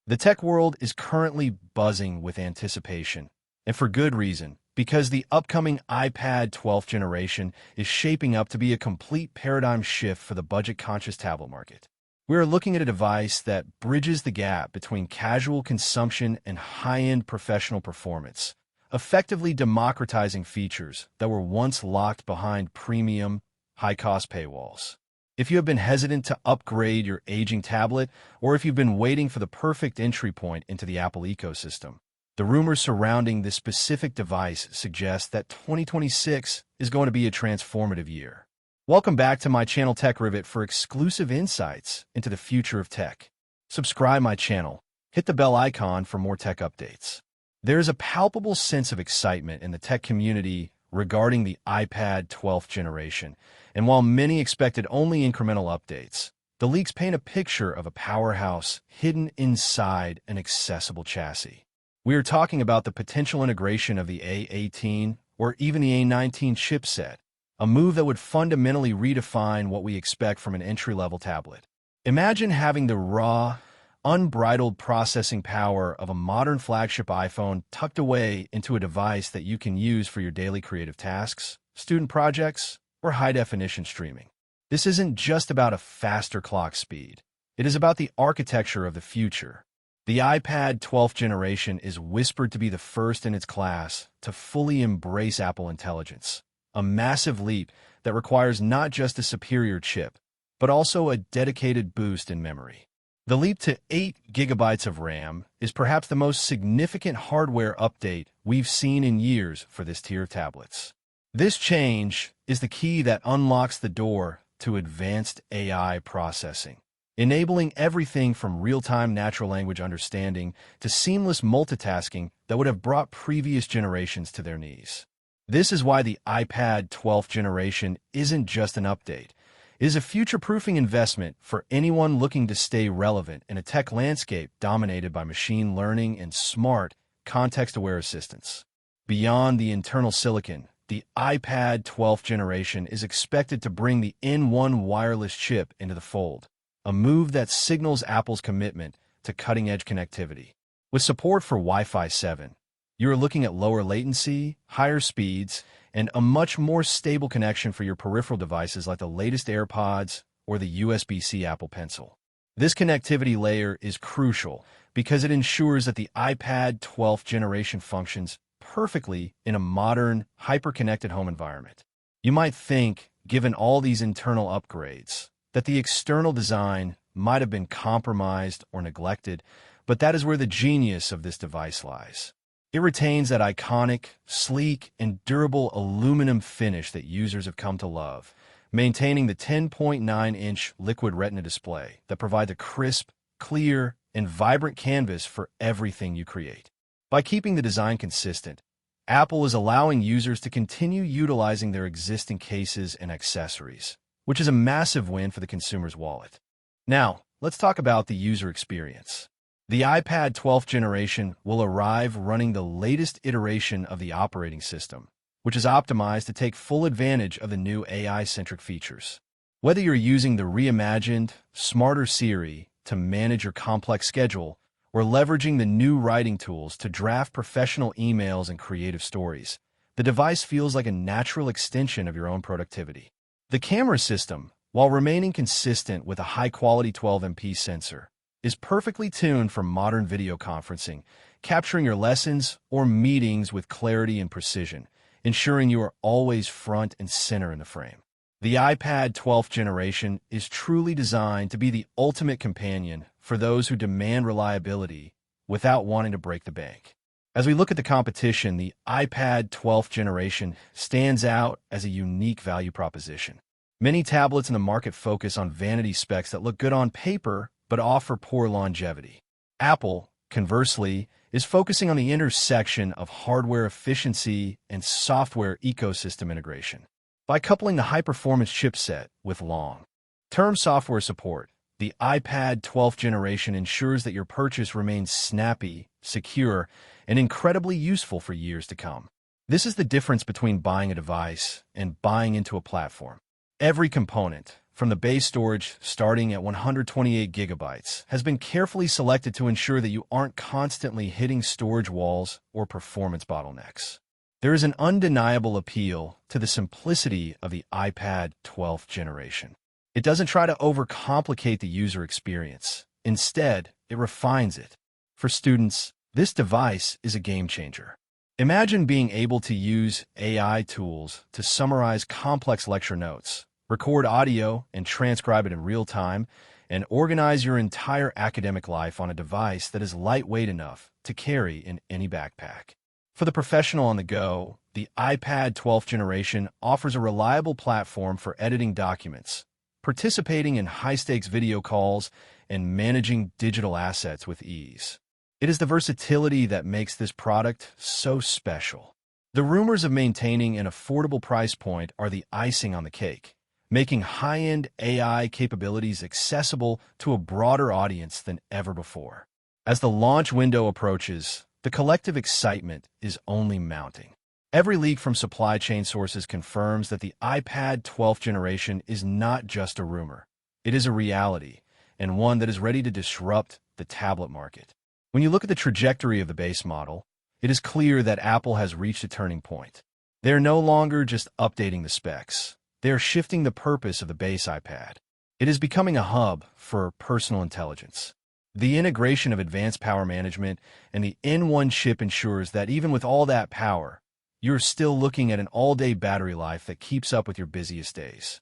The tech world is currently buzzing with anticipation, and for good reason, because the upcoming iPad 12th generation is shaping up to be a complete paradigm shift for the budget-conscious tablet market. We are looking at a device that bridges the gap between casual consumption and high-end professional performance, effectively democratizing features that were once locked behind premium, high-cost paywalls. If you have been hesitant to upgrade your aging tablet, or if you've been waiting for the perfect entry point into the Apple ecosystem, the rumors surrounding this specific device suggest that 2026 is going to be a transformative year. Welcome back to my channel Tech Rivet for exclusive insights into the future of tech. Subscribe my channel, hit the bell icon for more tech updates. There is a palpable sense of excitement in the tech community regarding the iPad 12th generation, and while many expected only incremental updates, the leaks paint a picture of a powerhouse hidden inside an accessible chassis. We are talking about the potential integration of the A18 or even the A19 chipset, a move that would fundamentally redefine what we expect from an entry-level tablet. Imagine having the raw, unbridled processing power of a modern flagship iPhone tucked away into a device that you can use for your daily creative tasks, student projects, or high-definition streaming. This isn't just about a faster clock speed. It is about the architecture of the future. The iPad 12th generation is whispered to be the first in its class to fully embrace Apple Intelligence, a massive leap that requires not just a superior chip, but also a dedicated boost in memory. The leap to 8 gigabytes of RAM is perhaps the most significant hardware update we've seen in years for this tier of tablets. This change is the key that unlocks the door to advanced AI processing, enabling everything from real-time natural language understanding to seamless multitasking that would have brought previous generations to their knees. This is why the iPad 12th generation isn't just an update. It is a future-proofing investment for anyone looking to stay relevant in a tech landscape dominated by machine learning and smart, context-aware assistants. Beyond the internal silicon, the iPad 12th generation is expected to bring the N1 wireless chip into the fold, a move that signals Apple's commitment to cutting-edge connectivity. With support for Wi-Fi 7, you are looking at lower latency, higher speeds, and a much more stable connection for your peripheral devices like the latest AirPods or the USB-C Apple Pencil. This connectivity layer is crucial because it ensures that the iPad 12th generation functions perfectly in a modern, hyper-connected home environment. You might think, given all these internal upgrades, that the external design might have been compromised or neglected, but that is where the genius of this device lies. It retains that iconic, sleek, and durable aluminum finish that users have come to love, maintaining the 10.9-inch liquid retina display that provides a crisp, clear, and vibrant canvas for everything you create. By keeping the design consistent, Apple is allowing users to continue utilizing their existing cases and accessories, which is a massive win for the consumer's wallet. Now, let's talk about the user experience. The iPad 12th generation will arrive running the latest iteration of the operating system, which is optimized to take full advantage of the new AI-centric features. Whether you're using the reimagined, smarter Siri to manage your complex schedule, or leveraging the new writing tools to draft professional emails and creative stories, the device feels like a natural extension of your own productivity. The camera system, while remaining consistent with a high-quality 12MP sensor, is perfectly tuned for modern video conferencing, capturing your lessons or meetings with clarity and precision, ensuring you are always front and center in the frame. The iPad 12th generation is truly designed to be the ultimate companion for those who demand reliability without wanting to break the bank. As we look at the competition, the iPad 12th generation stands out as a unique value proposition. Many tablets in the market focus on vanity specs that look good on paper but offer poor longevity. Apple, conversely, is focusing on the intersection of hardware efficiency and software ecosystem integration. By coupling the high-performance chipset with long-term software support, the iPad 12th generation ensures that your purchase remains snappy, secure, and incredibly useful for years to come. This is the difference between buying a device and buying into a platform. Every component, from the base storage starting at 128 gigabytes, has been carefully selected to ensure that you aren't constantly hitting storage walls or performance bottlenecks. There is an undeniable appeal to the simplicity of the iPad 12th generation. It doesn't try to overcomplicate the user experience. Instead, it refines it. For students, this device is a game changer. Imagine being able to use AI tools to summarize complex lecture notes, record audio and transcribe it in real time, and organize your entire academic life on a device that is lightweight enough to carry in any backpack. For the professional on the go, the iPad 12th generation offers a reliable platform for editing documents, participating in high-stakes video calls, and managing digital assets with ease. It is the versatility that makes this product so special. The rumors of maintaining an affordable price point are the icing on the cake, making high-end AI capabilities accessible to a broader audience than ever before. As the launch window approaches, the collective excitement is only mounting. Every leak from supply chain sources confirms that the iPad 12th generation is not just a rumor. It is a reality, and one that is ready to disrupt the tablet market. When you look at the trajectory of the base model, it is clear that Apple has reached a turning point. They are no longer just updating the specs. They are shifting the purpose of the base iPad. It is becoming a hub for personal intelligence. The integration of advanced power management and the N1 chip ensures that even with all that power, you're still looking at an all-day battery life that keeps up with your busiest days.